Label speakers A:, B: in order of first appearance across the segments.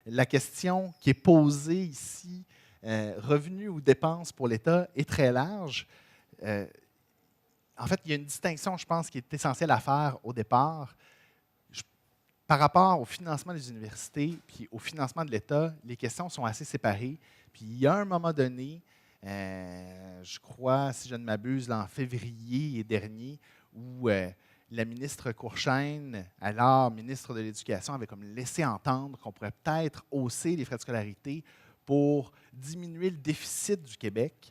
A: la question qui est posée ici, revenus ou dépenses pour l'État, est très large. En fait, il y a une distinction, je pense, qui est essentielle à faire au départ. Par rapport au financement des universités puis au financement de l'État, les questions sont assez séparées. Puis il y a un moment donné, je crois, si je ne m'abuse, en février dernier, où la ministre Courchaine, alors ministre de l'Éducation, avait comme laissé entendre qu'on pourrait peut-être hausser les frais de scolarité pour diminuer le déficit du Québec.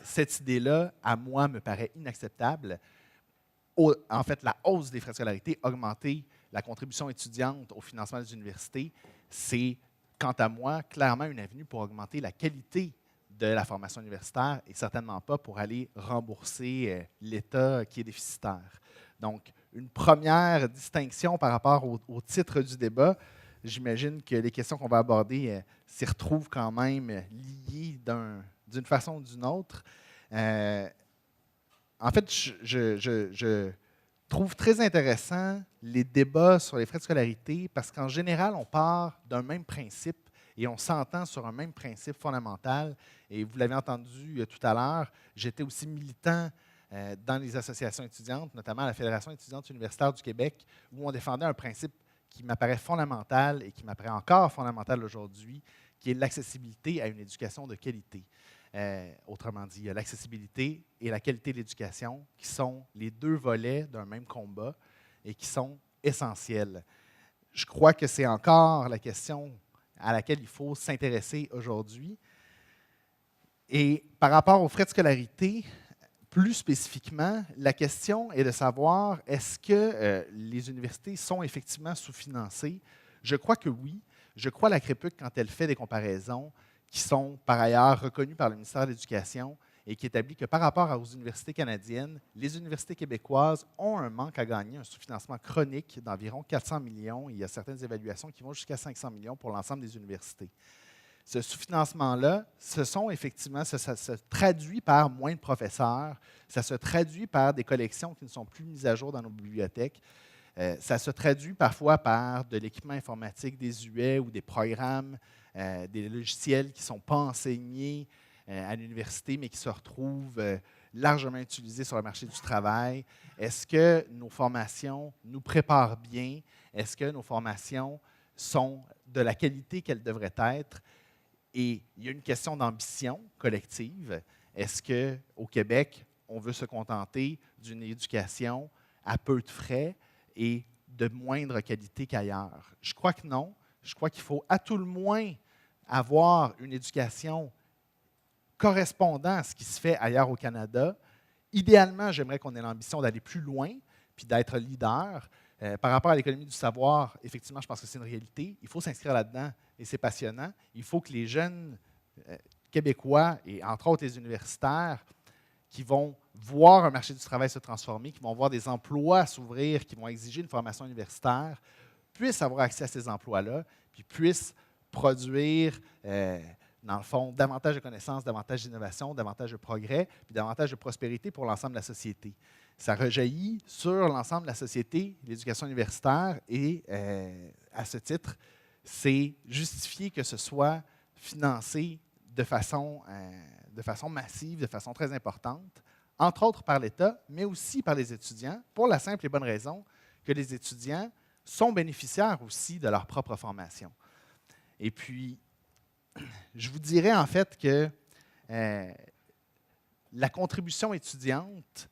A: Cette idée-là, à moi, me paraît inacceptable. En fait, la hausse des frais de scolarité, augmenter la contribution étudiante au financement des universités, c'est, quant à moi, clairement une avenue pour augmenter la qualité de la formation universitaire et certainement pas pour aller rembourser l'État qui est déficitaire. Donc, une première distinction par rapport au titre du débat. J'imagine que les questions qu'on va aborder s'y retrouvent quand même liées d'une façon ou d'une autre. En fait, je trouve très intéressant les débats sur les frais de scolarité parce qu'en général, on part d'un même principe et on s'entend sur un même principe fondamental. Et vous l'avez entendu tout à l'heure, j'étais aussi militant dans les associations étudiantes, notamment la Fédération étudiante universitaire du Québec, où on défendait un principe qui m'apparaît fondamental et qui m'apparaît encore fondamental aujourd'hui, qui est l'accessibilité à une éducation de qualité. Autrement dit, il y a l'accessibilité et la qualité de l'éducation qui sont les deux volets d'un même combat et qui sont essentiels. Je crois que c'est encore la question à laquelle il faut s'intéresser aujourd'hui. Et par rapport aux frais de scolarité, plus spécifiquement, la question est de savoir est-ce que les universités sont effectivement sous-financées? Je crois que oui. Je crois la CREPUC, quand elle fait des comparaisons, qui sont par ailleurs reconnues par le ministère de l'Éducation et qui établit que par rapport aux universités canadiennes, les universités québécoises ont un manque à gagner, un sous-financement chronique d'environ 400 millions. Il y a certaines évaluations qui vont jusqu'à 500 millions pour l'ensemble des universités. Ce sous-financement-là, ça se traduit par moins de professeurs, ça se traduit par des collections qui ne sont plus mises à jour dans nos bibliothèques, ça se traduit parfois par de l'équipement informatique désuet ou des programmes, des logiciels qui ne sont pas enseignés à l'université, mais qui se retrouvent largement utilisés sur le marché du travail. Est-ce que nos formations nous préparent bien? Est-ce que nos formations sont de la qualité qu'elles devraient être? Et il y a une question d'ambition collective. Est-ce qu'au Québec, on veut se contenter d'une éducation à peu de frais et de moindre qualité qu'ailleurs? Je crois que non. Je crois qu'il faut à tout le moins avoir une éducation correspondant à ce qui se fait ailleurs au Canada. Idéalement, j'aimerais qu'on ait l'ambition d'aller plus loin puis d'être leader. Par rapport à l'économie du savoir, effectivement, je pense que c'est une réalité. Il faut s'inscrire là-dedans et c'est passionnant. Il faut que les jeunes Québécois et entre autres les universitaires qui vont voir un marché du travail se transformer, qui vont voir des emplois s'ouvrir, qui vont exiger une formation universitaire, puissent avoir accès à ces emplois-là, puis puissent produire, dans le fond, davantage de connaissances, davantage d'innovation, davantage de progrès, puis davantage de prospérité pour l'ensemble de la société. Ça rejaillit sur l'ensemble de la société, l'éducation universitaire, et à ce titre, c'est justifié que ce soit financé de façon massive, de façon très importante, entre autres par l'État, mais aussi par les étudiants, pour la simple et bonne raison que les étudiants sont bénéficiaires aussi de leur propre formation. Et puis, je vous dirais en fait que la contribution étudiante,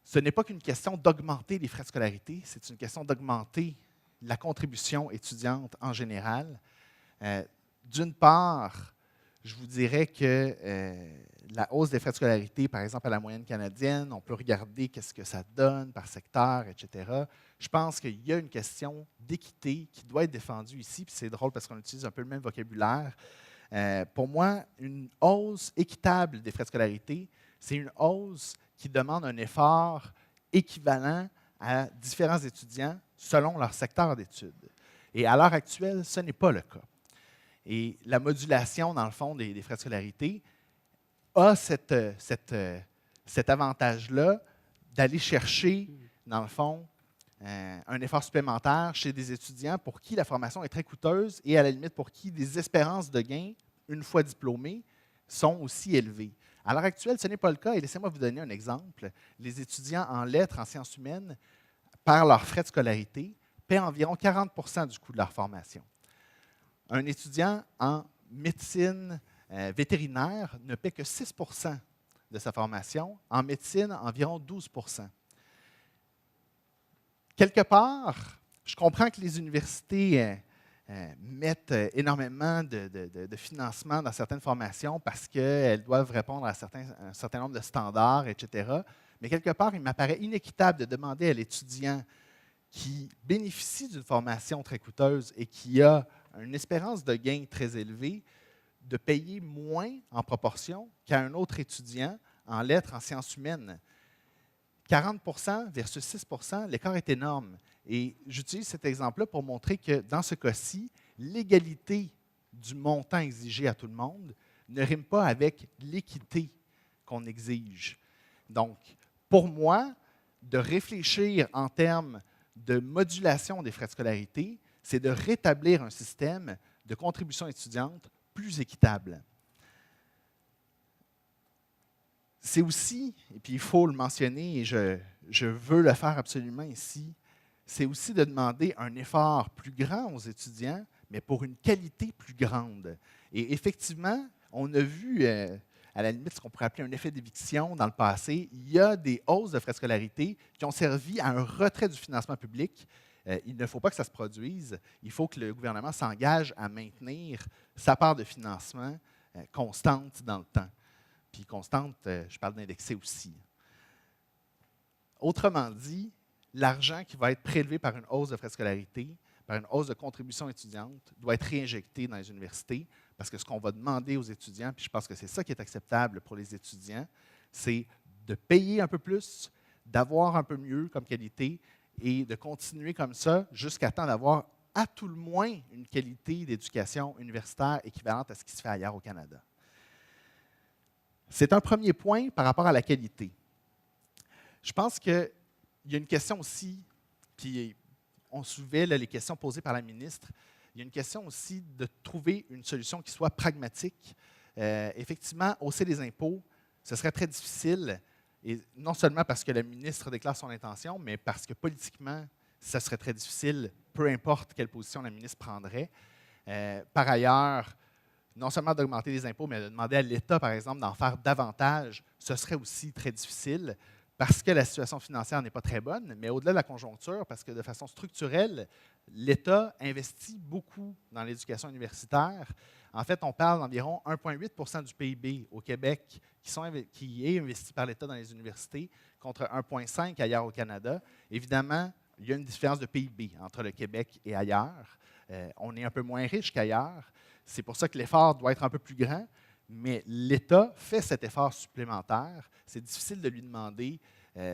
A: ce n'est pas qu'une question d'augmenter les frais de scolarité, c'est une question d'augmenter la contribution étudiante en général. D'une part, je vous dirais que la hausse des frais de scolarité, par exemple à la moyenne canadienne, on peut regarder qu'est-ce que ça donne par secteur, etc. Je pense qu'il y a une question d'équité qui doit être défendue ici, puis c'est drôle parce qu'on utilise un peu le même vocabulaire. Pour moi, une hausse équitable des frais de scolarité, c'est une hausse qui demande un effort équivalent à différents étudiants selon leur secteur d'études. Et à l'heure actuelle, ce n'est pas le cas. Et la modulation, dans le fond, des frais de scolarité a cet avantage-là d'aller chercher, dans le fond, un effort supplémentaire chez des étudiants pour qui la formation est très coûteuse et à la limite pour qui des espérances de gain, une fois diplômés, sont aussi élevées. À l'heure actuelle, ce n'est pas le cas et laissez-moi vous donner un exemple. Les étudiants en lettres, en sciences humaines, par leurs frais de scolarité, paient environ 40 du coût de leur formation. Un étudiant en médecine vétérinaire ne paie que 6 de sa formation, en médecine, environ 12 Quelque part, je comprends que les universités mettent énormément de financement dans certaines formations parce qu'elles doivent répondre à un certain nombre de standards, etc. Mais quelque part, il m'apparaît inéquitable de demander à l'étudiant qui bénéficie d'une formation très coûteuse et qui a une espérance de gain très élevée de payer moins en proportion qu'à un autre étudiant en lettres, en sciences humaines. 40 versus 6 l'écart est énorme. Et j'utilise cet exemple-là pour montrer que dans ce cas-ci, l'égalité du montant exigé à tout le monde ne rime pas avec l'équité qu'on exige. Donc, pour moi, de réfléchir en termes de modulation des frais de scolarité, c'est de rétablir un système de contribution étudiante plus équitable. C'est aussi, et puis il faut le mentionner, et je veux le faire absolument ici, c'est aussi de demander un effort plus grand aux étudiants, mais pour une qualité plus grande. Et effectivement, on a vu, à la limite, ce qu'on pourrait appeler un effet d'éviction dans le passé. Il y a des hausses de frais de scolarité qui ont servi à un retrait du financement public. Il ne faut pas que ça se produise. Il faut que le gouvernement s'engage à maintenir sa part de financement constante dans le temps. Puis constante, je parle d'indexé aussi. Autrement dit, l'argent qui va être prélevé par une hausse de frais de scolarité, par une hausse de contribution étudiante, doit être réinjecté dans les universités parce que ce qu'on va demander aux étudiants, puis je pense que c'est ça qui est acceptable pour les étudiants, c'est de payer un peu plus, d'avoir un peu mieux comme qualité et de continuer comme ça jusqu'à temps d'avoir à tout le moins une qualité d'éducation universitaire équivalente à ce qui se fait ailleurs au Canada. C'est un premier point par rapport à la qualité. Je pense qu'il y a une question aussi, puis on soulevait là, les questions posées par la ministre, il y a une question aussi de trouver une solution qui soit pragmatique. Effectivement, hausser les impôts, ce serait très difficile, et non seulement parce que la ministre déclare son intention, mais parce que politiquement, ça serait très difficile, peu importe quelle position la ministre prendrait. Par ailleurs, non seulement d'augmenter les impôts, mais de demander à l'État, par exemple, d'en faire davantage, ce serait aussi très difficile parce que la situation financière n'est pas très bonne, mais au-delà de la conjoncture, parce que de façon structurelle, l'État investit beaucoup dans l'éducation universitaire. En fait, on parle d'environ 1,8 du PIB au Québec qui est investi par l'État dans les universités, contre 1,5 ailleurs au Canada. Évidemment, il y a une différence de PIB entre le Québec et ailleurs. On est un peu moins riche qu'ailleurs. C'est pour ça que l'effort doit être un peu plus grand, mais l'État fait cet effort supplémentaire. C'est difficile de lui demander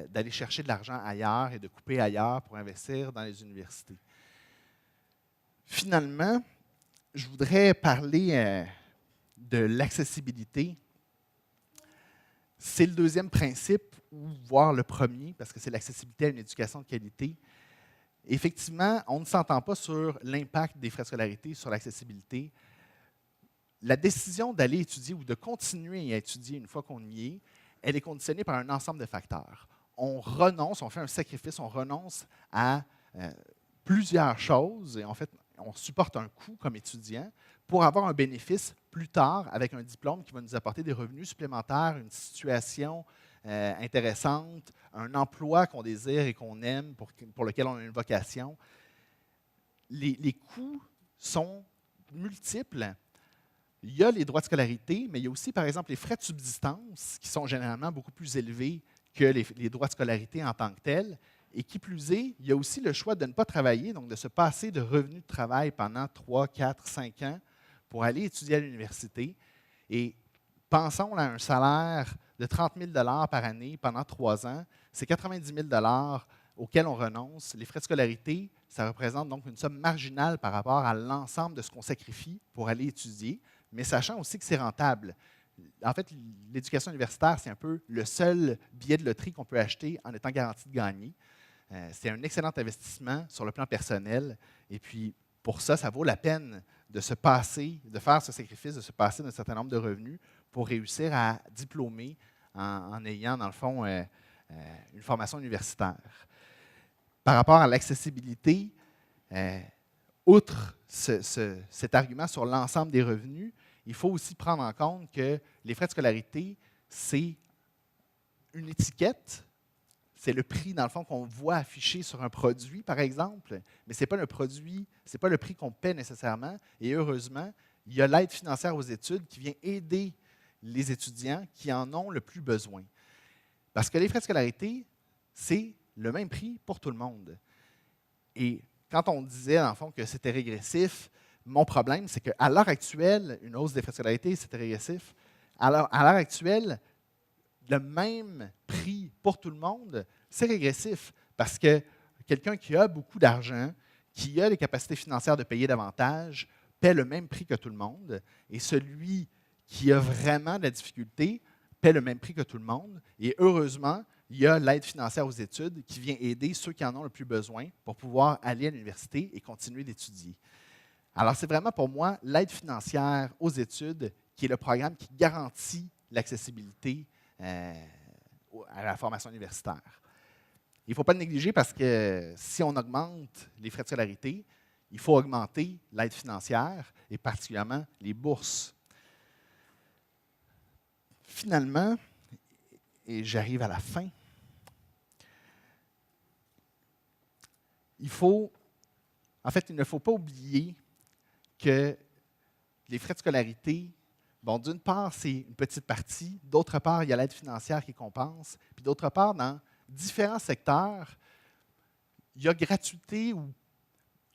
A: d'aller chercher de l'argent ailleurs et de couper ailleurs pour investir dans les universités. Finalement, je voudrais parler de l'accessibilité. C'est le deuxième principe, ou voire le premier, parce que c'est l'accessibilité à une éducation de qualité. Effectivement, on ne s'entend pas sur l'impact des frais de scolarité sur l'accessibilité. La décision d'aller étudier ou de continuer à étudier une fois qu'on y est, elle est conditionnée par un ensemble de facteurs. On renonce, on fait un sacrifice, on renonce à plusieurs choses et en fait, on supporte un coût comme étudiant pour avoir un bénéfice plus tard avec un diplôme qui va nous apporter des revenus supplémentaires, une situation intéressante, un emploi qu'on désire et qu'on aime, pour lequel on a une vocation. Les coûts sont multiples. Il y a les droits de scolarité, mais il y a aussi, par exemple, les frais de subsistance qui sont généralement beaucoup plus élevés que les droits de scolarité en tant que tels. Et qui plus est, il y a aussi le choix de ne pas travailler, donc de se passer de revenus de travail pendant 3, 4, 5 ans pour aller étudier à l'université. Et pensons à un salaire de 30 000 par année pendant 3 ans, c'est 90 000 auquel on renonce. Les frais de scolarité, ça représente donc une somme marginale par rapport à l'ensemble de ce qu'on sacrifie pour aller étudier, mais sachant aussi que c'est rentable. En fait, l'éducation universitaire, c'est un peu le seul billet de loterie qu'on peut acheter en étant garanti de gagner. C'est un excellent investissement sur le plan personnel. Et puis, pour ça, ça vaut la peine de se passer, de faire ce sacrifice, de se passer d'un certain nombre de revenus pour réussir à diplômer en ayant, dans le fond, une formation universitaire. Par rapport à l'accessibilité, outre cet argument sur l'ensemble des revenus, il faut aussi prendre en compte que les frais de scolarité, c'est une étiquette, c'est le prix, dans le fond, qu'on voit affiché sur un produit, par exemple, mais ce n'est pas le produit, ce n'est pas le prix qu'on paie nécessairement. Et heureusement, il y a l'aide financière aux études qui vient aider les étudiants qui en ont le plus besoin. Parce que les frais de scolarité, c'est le même prix pour tout le monde. Et quand on disait, dans le fond, que c'était régressif, mon problème, c'est qu'à l'heure actuelle, une hausse des frais de scolarité, c'était régressif. À l'heure actuelle, le même prix pour tout le monde, c'est régressif parce que quelqu'un qui a beaucoup d'argent, qui a les capacités financières de payer davantage, paie le même prix que tout le monde. Et celui qui a vraiment de la difficulté paie le même prix que tout le monde. Et heureusement, il y a l'aide financière aux études qui vient aider ceux qui en ont le plus besoin pour pouvoir aller à l'université et continuer d'étudier. Alors, c'est vraiment pour moi l'aide financière aux études qui est le programme qui garantit l'accessibilité à la formation universitaire. Il ne faut pas le négliger parce que si on augmente les frais de scolarité, il faut augmenter l'aide financière et particulièrement les bourses. Finalement, et j'arrive à la fin, il ne faut pas oublier que les frais de scolarité, bon, d'une part, c'est une petite partie. D'autre part, il y a l'aide financière qui compense. Puis d'autre part, dans différents secteurs, il y a gratuité ou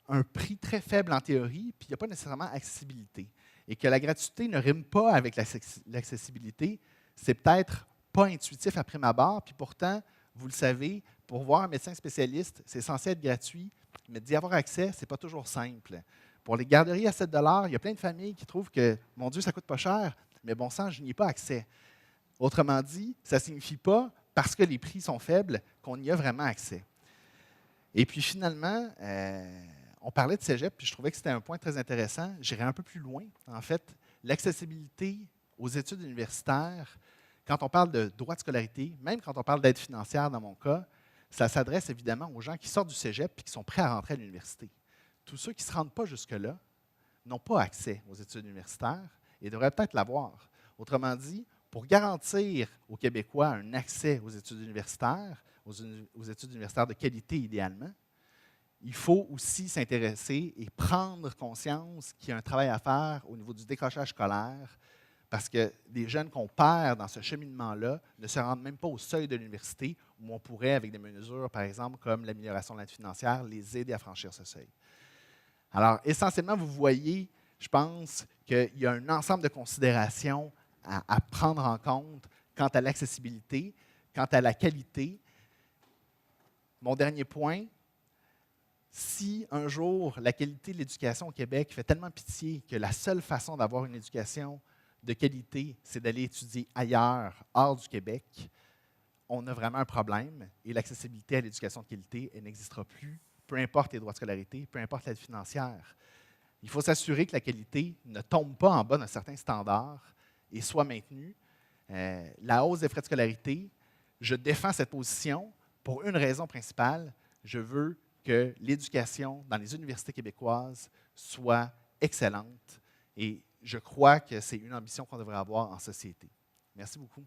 A: un prix très faible en théorie, puis il n'y a pas nécessairement accessibilité. Et que la gratuité ne rime pas avec l'accessibilité, c'est peut-être pas intuitif à prime abord, puis pourtant, vous le savez, pour voir un médecin spécialiste, c'est censé être gratuit, mais d'y avoir accès, ce n'est pas toujours simple. Pour les garderies à 7 $, il y a plein de familles qui trouvent que, mon Dieu, ça ne coûte pas cher, mais bon sang, je n'y ai pas accès. Autrement dit, ça ne signifie pas, parce que les prix sont faibles, qu'on y a vraiment accès. Et puis finalement, on parlait de cégep, puis je trouvais que c'était un point très intéressant. J'irai un peu plus loin. En fait, l'accessibilité aux études universitaires, quand on parle de droit de scolarité, même quand on parle d'aide financière dans mon cas, ça s'adresse évidemment aux gens qui sortent du cégep et qui sont prêts à rentrer à l'université. Tous ceux qui ne se rendent pas jusque-là n'ont pas accès aux études universitaires et devraient peut-être l'avoir. Autrement dit, pour garantir aux Québécois un accès aux études universitaires, aux études universitaires de qualité idéalement, il faut aussi s'intéresser et prendre conscience qu'il y a un travail à faire au niveau du décrochage scolaire, parce que les jeunes qu'on perd dans ce cheminement-là ne se rendent même pas au seuil de l'université où on pourrait, avec des mesures, par exemple, comme l'amélioration de l'aide financière, les aider à franchir ce seuil. Alors, essentiellement, vous voyez, je pense qu'il y a un ensemble de considérations à prendre en compte quant à l'accessibilité, quant à la qualité. Mon dernier point, si un jour la qualité de l'éducation au Québec fait tellement pitié que la seule façon d'avoir une éducation de qualité, c'est d'aller étudier ailleurs, hors du Québec, on a vraiment un problème et l'accessibilité à l'éducation de qualité, elle n'existera plus, peu importe les droits de scolarité, peu importe l'aide financière. Il faut s'assurer que la qualité ne tombe pas en bas d'un certain standard et soit maintenue. La hausse des frais de scolarité, je défends cette position pour une raison principale. Je veux que l'éducation dans les universités québécoises soit excellente et je crois que c'est une ambition qu'on devrait avoir en société. Merci beaucoup.